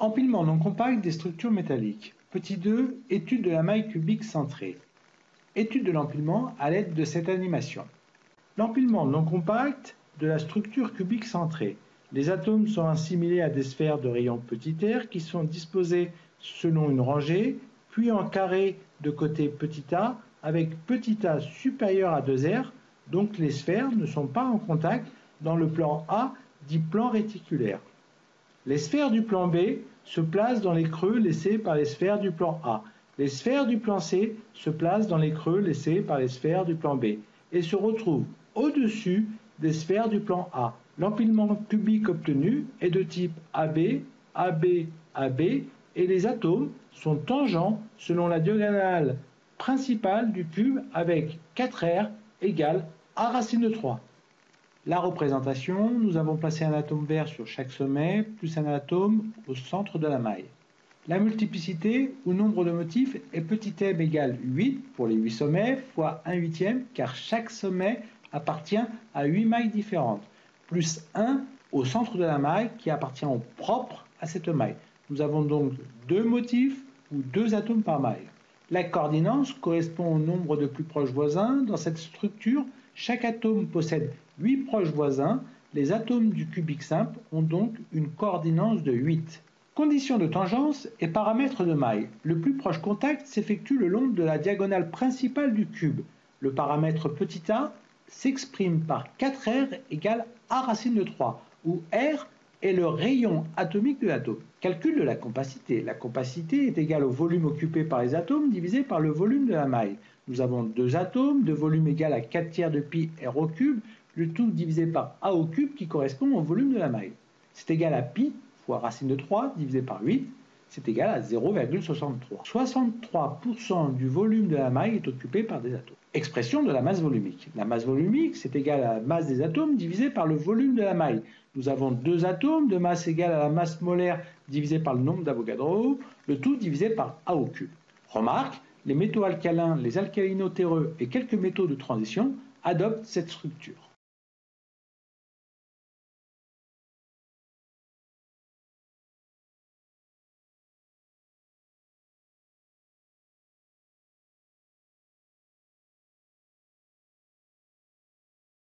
Empilement non compact des structures métalliques. Petit 2, étude de la maille cubique centrée. Étude de l'empilement à l'aide de cette animation. L'empilement non compact de la structure cubique centrée. Les atomes sont assimilés à des sphères de rayon petit r qui sont disposées selon une rangée, puis en carré de côté petit a, avec petit a supérieur à 2r, donc les sphères ne sont pas en contact dans le plan A, dit plan réticulaire. Les sphères du plan B se placent dans les creux laissés par les sphères du plan A. Les sphères du plan C se placent dans les creux laissés par les sphères du plan B et se retrouvent au-dessus des sphères du plan A. L'empilement cubique obtenu est de type AB, AB, AB et les atomes sont tangents selon la diagonale principale du cube avec 4R égale A racine de 3. La représentation, nous avons placé un atome vert sur chaque sommet, plus un atome au centre de la maille. La multiplicité ou nombre de motifs est petit m égale 8 pour les 8 sommets fois 1/8 car chaque sommet appartient à 8 mailles différentes, plus 1 au centre de la maille qui appartient au propre à cette maille. Nous avons donc 2 motifs ou 2 atomes par maille. La coordinance correspond au nombre de plus proches voisins. Dans cette structure, chaque atome possède 8 proches voisins. Les atomes du cubique simple ont donc une coordinance de 8. Condition de tangence et paramètre de maille. Le plus proche contact s'effectue le long de la diagonale principale du cube. Le paramètre petit a s'exprime par 4R égale A racine de 3, où R est le rayon atomique de l'atome. Calcul de la compacité. La compacité est égale au volume occupé par les atomes divisé par le volume de la maille. Nous avons 2 atomes de volume égal à 4 tiers de pi r au cube, le tout divisé par a au cube qui correspond au volume de la maille. C'est égal à pi fois racine de 3 divisé par 8, c'est égal à 0,63. 63% du volume de la maille est occupé par des atomes. Expression de la masse volumique. La masse volumique, c'est égal à la masse des atomes divisé par le volume de la maille. Nous avons 2 atomes de masse égale à la masse molaire divisé par le nombre d'Avogadro, le tout divisé par A au cube. Remarque, les métaux alcalins, les alcalino-terreux et quelques métaux de transition adoptent cette structure.